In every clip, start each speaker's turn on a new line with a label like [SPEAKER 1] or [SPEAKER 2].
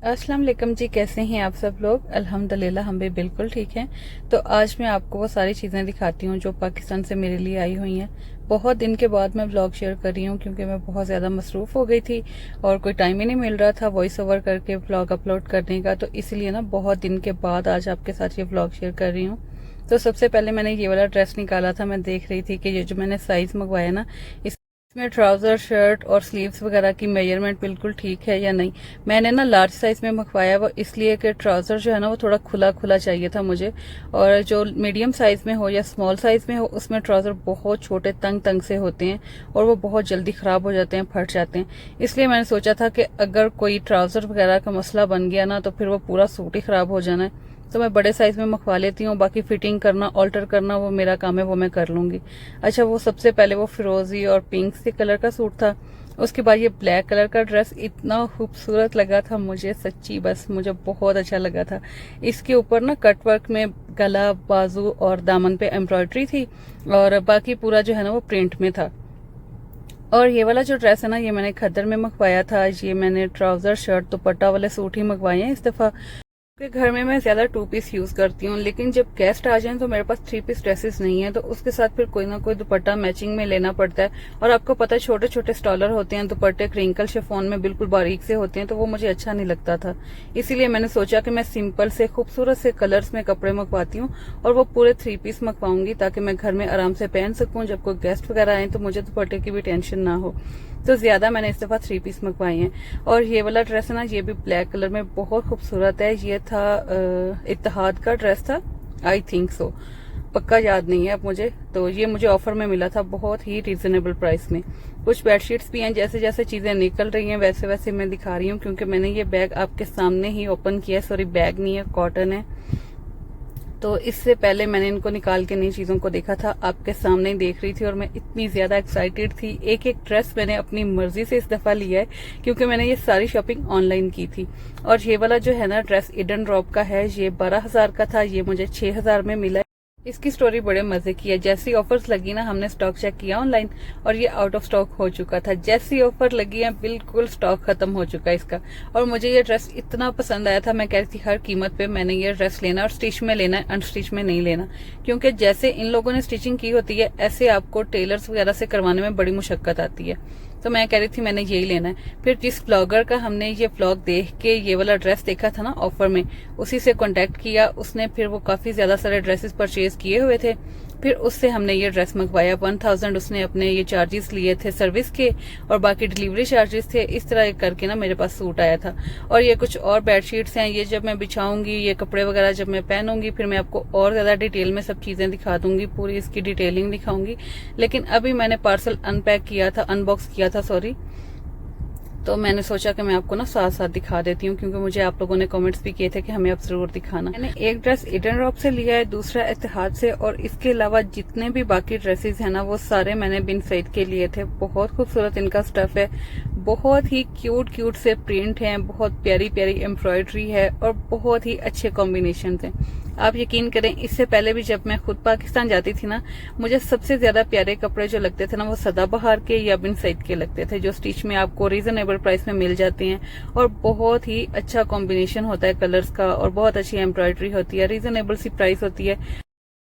[SPEAKER 1] अस्सलाम वालेकुम जी। कैसे हैं आप सब लोग? अल्हम्दुलिल्लाह हम भी बिल्कुल ठीक हैं। तो आज मैं आपको वो सारी चीज़ें दिखाती हूँ जो पाकिस्तान से मेरे लिए आई हुई हैं। बहुत दिन के बाद मैं व्लॉग शेयर कर रही हूँ क्योंकि मैं बहुत ज़्यादा मसरूफ़ हो गई थी और कोई टाइम ही नहीं मिल रहा था वॉइस ओवर करके व्लॉग अपलोड करने का। तो इसलिए ना बहुत दिन के बाद आज आपके साथ ये व्लॉग शेयर कर रही हूँ। तो सबसे पहले मैंने ये वाला ड्रेस निकाला था। मैं देख रही थी कि ये जो मैंने साइज़ मंगवाया ना, इसमें ट्राउज़र, शर्ट और स्लीव्स वगैरह की मेजरमेंट बिल्कुल ठीक है या नहीं। मैंने ना लार्ज साइज में मंगवाया वो इसलिए कि ट्राउज़र जो है ना वो थोड़ा खुला खुला चाहिए था मुझे, और जो मीडियम साइज में हो या स्मॉल साइज में हो उसमें ट्राउज़र बहुत छोटे तंग तंग से होते हैं और वो बहुत जल्दी ख़राब हो जाते हैं, फट जाते हैं। इसलिए मैंने सोचा था कि अगर कोई ट्राउज़र वगैरह का मसला बन गया ना तो फिर वो पूरा सूट ही ख़राब हो जाना है। तो मैं बड़े साइज में मंगवा लेती हूँ, बाकी फिटिंग करना, ऑल्टर करना वो मेरा काम है, वो मैं कर लूंगी। अच्छा, वो सबसे पहले वो फिरोजी और पिंक से कलर का सूट था। उसके बाद ये ब्लैक कलर का ड्रेस इतना खूबसूरत लगा था मुझे, सच्ची बस मुझे बहुत अच्छा लगा था। इसके ऊपर ना कट वर्क में गला, बाजू और दामन पे एम्ब्रॉयडरी थी और बाकी पूरा जो है ना वो प्रिंट में था। और ये वाला जो ड्रेस है ना ये मैंने खद्दर में मंगवाया था। ये मैंने ट्राउजर, शर्ट, दुपट्टा वाले सूट ही मंगवाए हैं इस दफा। के घर में मैं ज्यादा 2 पीस यूज करती हूँ, लेकिन जब गेस्ट आ जाएं तो मेरे पास 3 पीस ड्रेसेस नहीं है, तो उसके साथ फिर कोई ना कोई दुपट्टा मैचिंग में लेना पड़ता है। और आपको पता है छोटे छोटे स्टॉलर होते हैं दुपट्टे, क्रिंकल शिफॉन में बिल्कुल बारीक से होते हैं, तो वो मुझे अच्छा नहीं लगता था। इसीलिए मैंने सोचा कि मैं सिंपल से खूबसूरत से कलर्स में कपड़े मंगवाती हूँ और वो पूरे 3 पीस मंगवाऊंगी ताकि मैं घर में आराम से पहन सकूँ। जब कोई गेस्ट वगैरह आए तो मुझे दुपट्टे की भी टेंशन ना हो। तो ज्यादा मैंने इस दफा 3 पीस मंगवाए हैं। और ये वाला ड्रेस है ना ये भी ब्लैक कलर में बहुत खूबसूरत है। ये था इत्तेहाद का ड्रेस था, आई थिंक सो, पक्का याद नहीं है अब मुझे। तो ये मुझे ऑफर में मिला था बहुत ही रीजनेबल प्राइस में। कुछ बेडशीट्स भी हैं, जैसे जैसे चीजें निकल रही हैं वैसे वैसे मैं दिखा रही हूँ क्योंकि मैंने ये बैग आपके सामने ही ओपन किया है। सॉरी, बैग नहीं है, कॉटन है। तो इससे पहले मैंने इनको निकाल के नई चीजों को देखा था, आपके सामने ही देख रही थी और मैं इतनी ज्यादा एक्साइटेड थी। एक एक ड्रेस मैंने अपनी मर्जी से इस दफा लिया है क्योंकि मैंने ये सारी शॉपिंग ऑनलाइन की थी। और ये वाला जो है ना ड्रेस ईडन ड्रॉप का है, ये 12,000 का था, ये मुझे 6,000 में मिला है। इसकी स्टोरी बड़े मजे की है। जैसी ऑफर्स लगी ना, हमने स्टॉक चेक किया ऑनलाइन और ये आउट ऑफ स्टॉक हो चुका था। जैसी ऑफर लगी है बिल्कुल स्टॉक खत्म हो चुका है इसका। और मुझे ये ड्रेस इतना पसंद आया था, मैं कह रही थी हर कीमत पे मैंने ये ड्रेस लेना और स्टिच में लेना है, अनस्टिच में नहीं लेना। क्योंकि जैसे इन लोगों ने स्टिचिंग की होती है ऐसे आपको टेलर्स वगैरह से करवाने में बड़ी मुशक्कत आती है। तो मैं कह रही थी मैंने यही लेना है। फिर जिस ब्लॉगर का हमने ये व्लॉग देख के ये वाला ड्रेस देखा था ना ऑफर में, उसी से कांटेक्ट किया। उसने फिर वो काफी ज्यादा सारे ड्रेसेस परचेज किए हुए थे, फिर उससे हमने ये ड्रेस मंगवाया। 1000 उसने अपने ये चार्जेस लिए थे सर्विस के और बाकी डिलीवरी चार्जेस थे। इस तरह करके ना मेरे पास सूट आया था। और ये कुछ और बेडशीट्स हैं, ये जब मैं बिछाऊंगी, ये कपड़े वगैरह जब मैं पहनूंगी फिर मैं आपको और ज्यादा डिटेल में सब चीजें दिखा दूंगी, पूरी इसकी डिटेलिंग दिखाऊंगी। लेकिन अभी मैंने पार्सल अनपैक किया था, अनबॉक्स किया था सॉरी, तो मैंने सोचा कि मैं आपको ना साथ साथ दिखा देती हूँ क्योंकि मुझे आप लोगों ने कमेंट्स भी किए थे कि हमें अब जरूर दिखाना। मैंने एक ड्रेस ईडन ड्रॉप से लिया है, दूसरा इत्तेहाद से, और इसके अलावा जितने भी बाकी ड्रेसेस हैं ना वो सारे मैंने बिन सईद के लिए थे। बहुत खूबसूरत इनका स्टफ है, बहुत ही क्यूट क्यूट से प्रिंट है, बहुत प्यारी प्यारी एम्ब्रॉयडरी है और बहुत ही अच्छे कॉम्बिनेशन हैं। आप यकीन करें, इससे पहले भी जब मैं खुद पाकिस्तान जाती थी ना, मुझे सबसे ज्यादा प्यारे कपड़े जो लगते थे ना वो सदाबहार के या बिन सईद के लगते थे, जो स्टिच में आपको रीजनेबल प्राइस में मिल जाते हैं और बहुत ही अच्छा कॉम्बिनेशन होता है कलर्स का और बहुत अच्छी एम्ब्रॉयडरी होती है, रीजनेबल सी प्राइस होती है।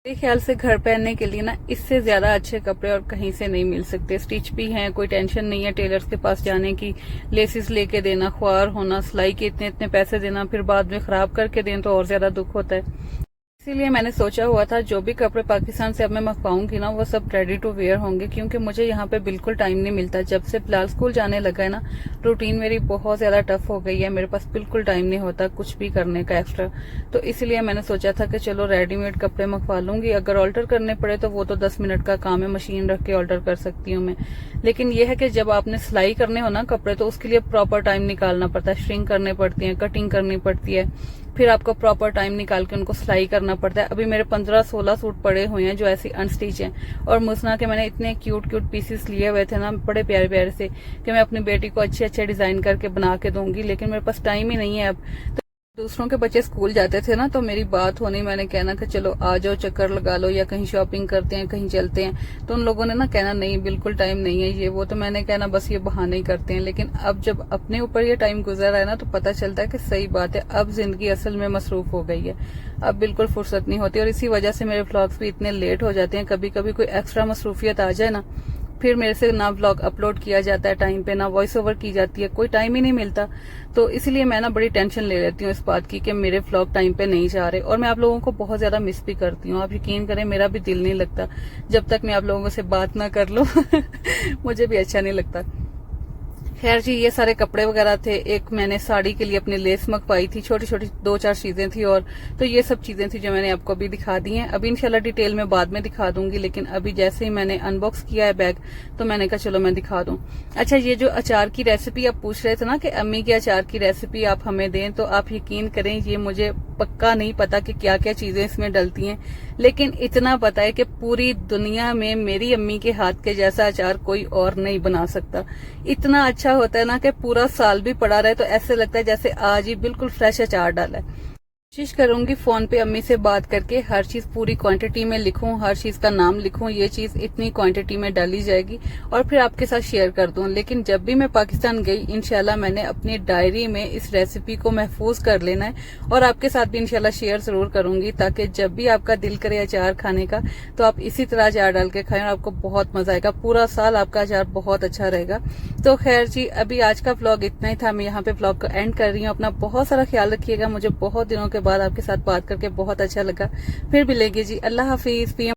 [SPEAKER 1] मेरे ख्याल से घर पहनने के लिए ना इससे ज्यादा अच्छे कपड़े और कहीं से नहीं मिल सकते। स्टिच भी हैं, कोई टेंशन नहीं है टेलर्स के पास जाने की, लेसिस लेके देना, ख्वार होना, सिलाई के इतने इतने पैसे देना, फिर बाद में खराब करके दें तो और ज्यादा दुख होता है। इसीलिए मैंने सोचा हुआ था जो भी कपड़े पाकिस्तान से अब मैं मंगवाऊंगी ना वो सब रेडी टू वेयर होंगे, क्योंकि मुझे यहाँ पे बिल्कुल टाइम नहीं मिलता। जब से फिलहाल स्कूल जाने लगा है ना, रूटीन मेरी बहुत ज्यादा टफ हो गई है, मेरे पास बिल्कुल टाइम नहीं होता कुछ भी करने का एक्स्ट्रा। तो इसलिए मैंने सोचा था कि चलो रेडीमेड कपड़े मंगवा लूंगी, अगर ऑल्टर करने पड़े तो वो तो 10 मिनट का काम है, मशीन रख के ऑल्टर कर सकती हूँ मैं। लेकिन यह है कि जब आपने सिलाई करने हो ना कपड़े तो उसके लिए प्रॉपर टाइम निकालना पड़ता है, श्रिंक करने पड़ती है, कटिंग करनी पड़ती है, फिर आपको प्रॉपर टाइम निकाल के उनको सिलाई करना पड़ता है। अभी मेरे 15-16 सूट पड़े हुए हैं जो ऐसे अनस्टिच हैं, और मुसना के मैंने इतने क्यूट क्यूट पीसेस लिए हुए थे ना, बड़े प्यारे प्यारे से, कि मैं अपनी बेटी को अच्छे अच्छे डिजाइन करके बना के दूंगी, लेकिन मेरे पास टाइम ही नहीं है अब। दूसरों के बच्चे स्कूल जाते थे ना, तो मेरी बात होनी, मैंने कहना कि चलो आ जाओ, चक्कर लगा लो, या कहीं शॉपिंग करते हैं, कहीं चलते हैं। तो उन लोगों ने ना कहना नहीं, बिल्कुल टाइम नहीं है, ये वो। तो मैंने कहना बस ये बहाने ही करते हैं। लेकिन अब जब अपने ऊपर ये टाइम गुजर रहा है ना, तो पता चलता है कि सही बात है, अब जिंदगी असल में मसरूफ हो गई है, अब बिल्कुल फुर्सत नहीं होती। और इसी वजह से मेरे व्लॉग्स भी इतने लेट हो जाते हैं। कभी कभी कोई एक्स्ट्रा मसरूफियत आ जाए ना, फिर मेरे से ना व्लॉग अपलोड किया जाता है टाइम पे, ना वॉइस ओवर की जाती है, कोई टाइम ही नहीं मिलता। तो इसलिए मैं ना बड़ी टेंशन ले लेती हूँ इस बात की कि मेरे व्लॉग टाइम पे नहीं जा रहे। और मैं आप लोगों को बहुत ज्यादा मिस भी करती हूँ। आप यकीन करें, मेरा भी दिल नहीं लगता जब तक मैं आप लोगों से बात ना कर लूं। मुझे भी अच्छा नहीं लगता। खैर जी, ये सारे कपड़े वगैरह थे। एक मैंने साड़ी के लिए अपनी लेस मंगवाई थी, छोटी छोटी 2-4 चीजें थी। और तो ये सब चीजें थी जो मैंने आपको अभी दिखा दी हैं। अभी इंशाल्लाह डिटेल में बाद में दिखा दूंगी, लेकिन अभी जैसे ही मैंने अनबॉक्स किया है बैग, तो मैंने कहा चलो मैं दिखा दूं। अच्छा, ये जो अचार की रेसिपी आप पूछ रहे थे ना कि अम्मी के अचार की रेसिपी आप हमें दें, तो आप यकीन करें, ये मुझे पक्का नहीं पता कि क्या क्या चीजें इसमें डलती हैं, लेकिन इतना पता है कि पूरी दुनिया में मेरी अम्मी के हाथ के जैसा अचार कोई और नहीं बना सकता। इतना अच्छा होता है ना कि पूरा साल भी पड़ा रहे तो ऐसे लगता है जैसे आज ही बिल्कुल फ्रेश अचार डाला है। कोशिश करूंगी फोन पे अम्मी से बात करके हर चीज पूरी क्वांटिटी में लिखूं, हर चीज का नाम लिखूं, ये चीज इतनी क्वांटिटी में डाली जाएगी, और फिर आपके साथ शेयर कर दूं। लेकिन जब भी मैं पाकिस्तान गई, इंशाल्लाह मैंने अपनी डायरी में इस रेसिपी को महफूज कर लेना है, और आपके साथ भी इंशाल्लाह शेयर जरूर करूंगी, ताकि जब भी आपका दिल करे अचार खाने का, तो आप इसी तरह अचार डाल के खाएं और आपको बहुत मजा आएगा। पूरा साल आपका अचार बहुत अच्छा रहेगा। तो खैर जी, अभी आज का व्लॉग इतना ही था। मैं यहाँ पे व्लॉग को एंड कर रही हूँ। अपना बहुत सारा ख्याल रखिएगा। मुझे बहुत दिनों के बाद आपके साथ बात करके बहुत अच्छा लगा। फिर मिलेंगे जी। अल्लाह हाफिज।